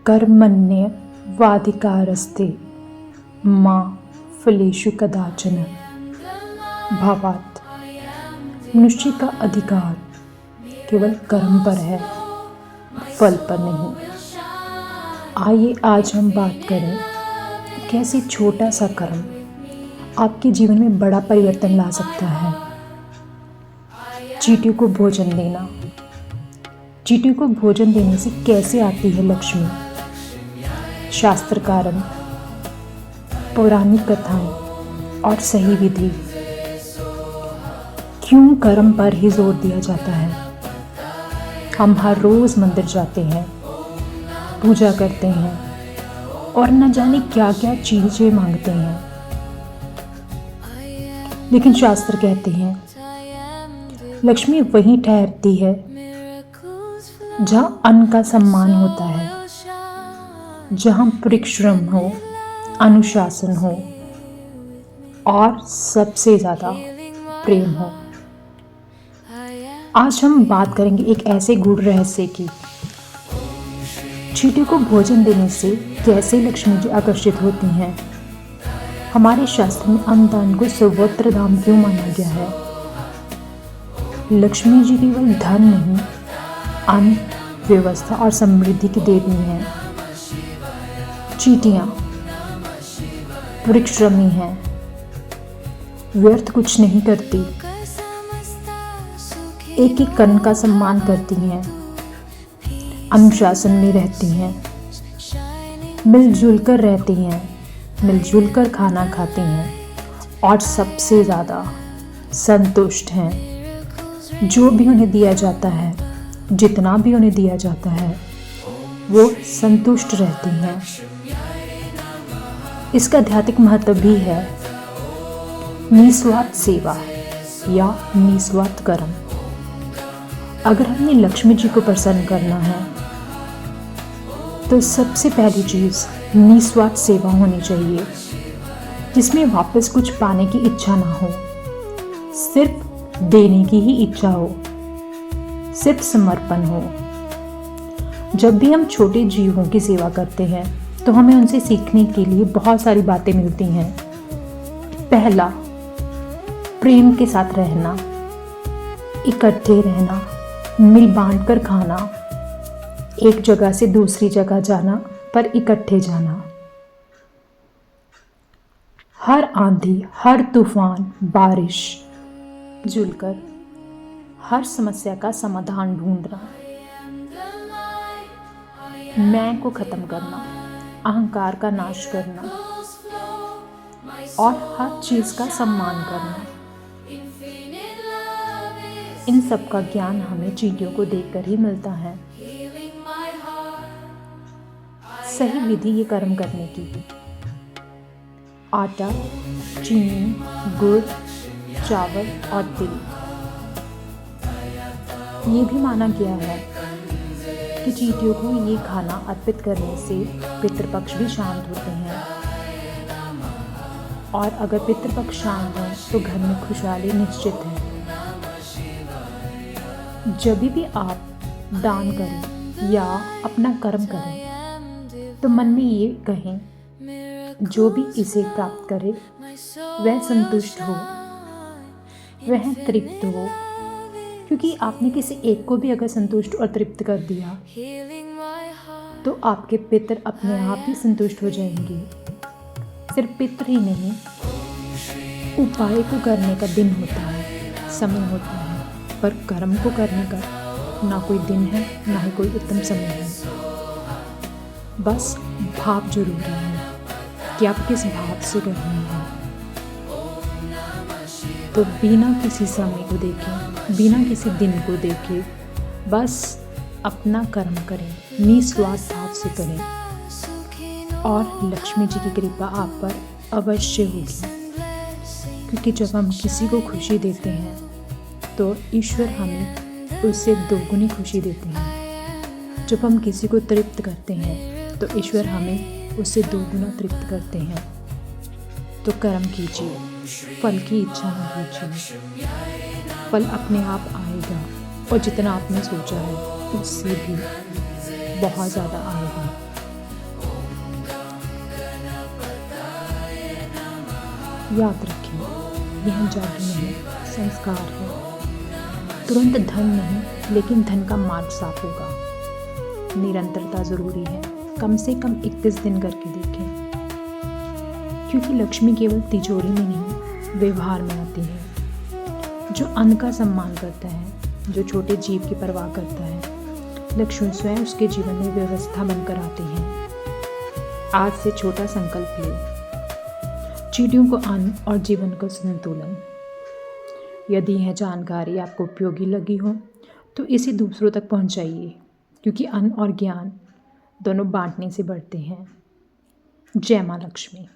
कर्मण्य वाधिकारस्ते मा फलेषु कदाचन। भावार्थ, मनुष्य का अधिकार केवल कर्म पर है, फल पर नहीं। आइए आज हम बात करें कैसे छोटा सा कर्म आपके जीवन में बड़ा परिवर्तन ला सकता है। चींटियों को भोजन देना। चींटियों को भोजन देने से कैसे आती है लक्ष्मी? शास्त्र कारण, पौराणिक कथाएं और सही विधि। क्यों कर्म पर ही जोर दिया जाता है? हम हर रोज मंदिर जाते हैं, पूजा करते हैं और न जाने क्या क्या चीजें मांगते हैं, लेकिन शास्त्र कहते हैं लक्ष्मी वहीं ठहरती है जहां अन्न का सम्मान होता है, जहां परिश्रम हो, अनुशासन हो और सबसे ज्यादा प्रेम हो। आज हम बात करेंगे एक ऐसे गूढ़ रहस्य की। चींटियों को भोजन देने से कैसे लक्ष्मी जी आकर्षित होती हैं। हमारे शास्त्र में अन्नदान को सर्वोत्तम दान क्यों माना गया है? लक्ष्मी जी केवल धन नहीं, अन्न, व्यवस्था और समृद्धि की देवी हैं। चींटियां परिश्रमी हैं, व्यर्थ कुछ नहीं करती, एक एक कण का सम्मान करती हैं, अनुशासन में रहती हैं, मिलजुल कर रहती हैं, मिलजुल कर खाना खाती हैं और सबसे ज़्यादा संतुष्ट हैं। जो भी उन्हें दिया जाता है, जितना भी उन्हें दिया जाता है, वो संतुष्ट रहती हैं। इसका आध्यात्मिक महत्व भी है। निस्वार्थ सेवा या निस्वार्थ कर्म। अगर हमें लक्ष्मी जी को प्रसन्न करना है तो सबसे पहली चीज़ निस्वार्थ सेवा होनी चाहिए, जिसमें वापस कुछ पाने की इच्छा ना हो, सिर्फ देने की ही इच्छा हो, सिर्फ समर्पण हो। जब भी हम छोटे जीवों की सेवा करते हैं तो हमें उनसे सीखने के लिए बहुत सारी बातें मिलती हैं। पहला, प्रेम के साथ रहना, इकट्ठे रहना, मिल बांट कर खाना, एक जगह से दूसरी जगह जाना पर इकट्ठे जाना। हर आंधी, हर तूफान, बारिश जुलकर हर समस्या का समाधान ढूंढना, मैं को खत्म करना, अहंकार का नाश करना और हर चीज का सम्मान करना। इन सब का ज्ञान हमें चींटियों को देखकर ही मिलता है। सही विधि ये कर्म करने की। आटा, चीनी, गुड़, चावल और तिल। ये भी माना गया है कि चींटियों को ये खाना अर्पित करने से पितृपक्ष भी शांत होते हैं और अगर पितृपक्ष शांत हो तो घर में खुशहाली निश्चित है। जब भी आप दान करें या अपना कर्म करें तो मन में ये कहें, जो भी इसे प्राप्त करे वह संतुष्ट हो, वह तृप्त हो, क्योंकि आपने किसी एक को भी अगर संतुष्ट और तृप्त कर दिया तो आपके पितृ अपने आप ही संतुष्ट हो जाएंगे। सिर्फ पितृ ही नहीं, उपाय को करने का दिन होता है, समय होता है, पर कर्म को करने का ना कोई दिन है, ना ही कोई उत्तम समय है। बस भाव जरूरी है कि आप किस भाव से कर रहे हैं। तो बिना किसी समय को देखे, बिना किसी दिन को देखे, बस अपना कर्म करें, निस्वार्थ भाव से करें और लक्ष्मी जी की कृपा आप पर अवश्य होगी। क्योंकि जब हम किसी को खुशी देते हैं तो ईश्वर हमें उससे दोगुनी खुशी देते हैं। जब हम किसी को तृप्त करते हैं तो ईश्वर हमें उससे दोगुना तृप्त करते हैं। तो कर्म कीजिए, फल की इच्छा न कीजिए। फल अपने आप आएगा और जितना आपने सोचा है उससे भी बहुत ज़्यादा आएगा। याद रखें, यह जादू नहीं, संस्कार है। तुरंत धन नहीं, लेकिन धन का मार्ग साफ होगा। निरंतरता ज़रूरी है, कम से कम 31 दिन करके देखें, क्योंकि लक्ष्मी केवल तिजोरी में नहीं, व्यवहार में आती है। जो अन्न का सम्मान करता है, जो छोटे जीव की परवाह करता है, लक्ष्मी स्वयं उसके जीवन में व्यवस्था बनकर आती है। आज से छोटा संकल्प ले, चींटियों को अन्न और जीवन का संतुलन। यदि यह जानकारी आपको उपयोगी लगी हो तो इसे दूसरों तक पहुंचाइए, क्योंकि अन्न और ज्ञान दोनों बांटने से बढ़ते हैं। जय माँ लक्ष्मी।